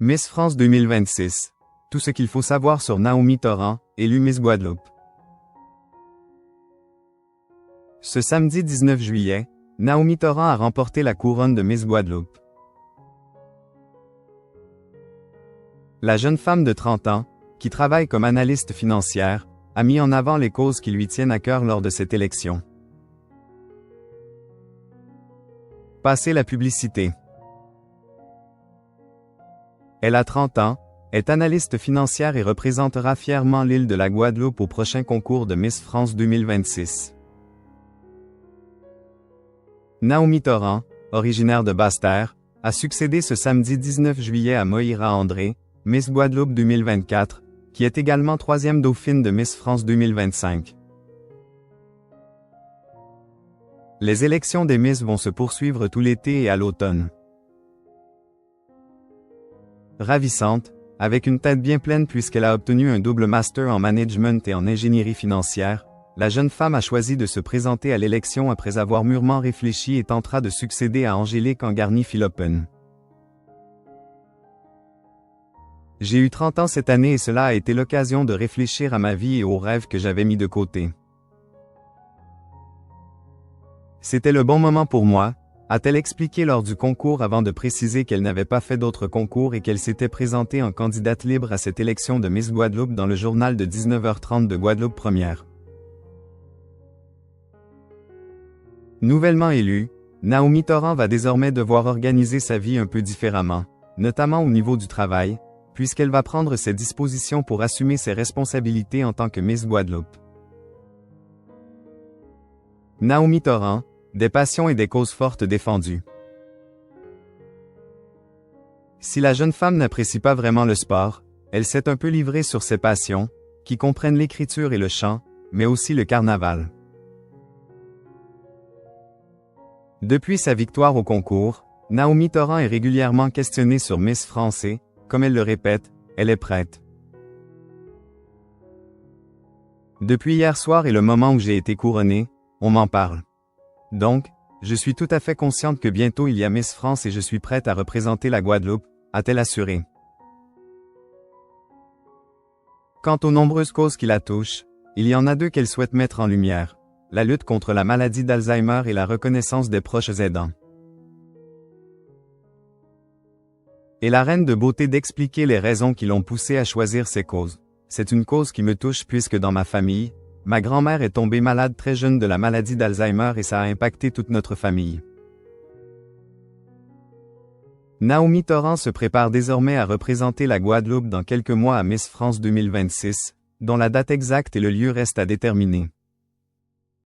Miss France 2026. Tout ce qu'il faut savoir sur Naomi Torrent, élue Miss Guadeloupe. Ce samedi 19 juillet, Naomi Torrent a remporté la couronne de Miss Guadeloupe. La jeune femme de 30 ans, qui travaille comme analyste financière, a mis en avant les causes qui lui tiennent à cœur lors de cette élection. Passez la publicité. Elle a 30 ans, est analyste financière et représentera fièrement l'île de la Guadeloupe au prochain concours de Miss France 2026. Naomi Torrent, originaire de Basse-Terre, a succédé ce samedi 19 juillet à Moira André, Miss Guadeloupe 2024, qui est également troisième dauphine de Miss France 2025. Les élections des Miss vont se poursuivre tout l'été et à l'automne. Ravissante, avec une tête bien pleine puisqu'elle a obtenu un double master en management et en ingénierie financière, la jeune femme a choisi de se présenter à l'élection après avoir mûrement réfléchi et tentera de succéder à Angélique Angarny-Philopon. J'ai eu 30 ans cette année et cela a été l'occasion de réfléchir à ma vie et aux rêves que j'avais mis de côté. C'était le bon moment pour moi, a-t-elle expliqué lors du concours avant de préciser qu'elle n'avait pas fait d'autres concours et qu'elle s'était présentée en candidate libre à cette élection de Miss Guadeloupe dans le journal de 19h30 de Guadeloupe Première. Nouvellement élue, Naomi Torrent va désormais devoir organiser sa vie un peu différemment, notamment au niveau du travail, puisqu'elle va prendre ses dispositions pour assumer ses responsabilités en tant que Miss Guadeloupe. Naomi Torrent, des passions et des causes fortes défendues. Si la jeune femme n'apprécie pas vraiment le sport, elle s'est un peu livrée sur ses passions, qui comprennent l'écriture et le chant, mais aussi le carnaval. Depuis sa victoire au concours, Naomi Torrent est régulièrement questionnée sur Miss France et, comme elle le répète, elle est prête. Depuis hier soir et le moment où j'ai été couronnée, on m'en parle. Donc, je suis tout à fait consciente que bientôt il y a Miss France et je suis prête à représenter la Guadeloupe, a-t-elle assuré. Quant aux nombreuses causes qui la touchent, il y en a deux qu'elle souhaite mettre en lumière, la lutte contre la maladie d'Alzheimer et la reconnaissance des proches aidants. Et la reine de beauté d'expliquer les raisons qui l'ont poussée à choisir ces causes. C'est une cause qui me touche puisque dans ma famille, ma grand-mère est tombée malade très jeune de la maladie d'Alzheimer et ça a impacté toute notre famille. Naomi Torrent se prépare désormais à représenter la Guadeloupe dans quelques mois à Miss France 2026, dont la date exacte et le lieu restent à déterminer.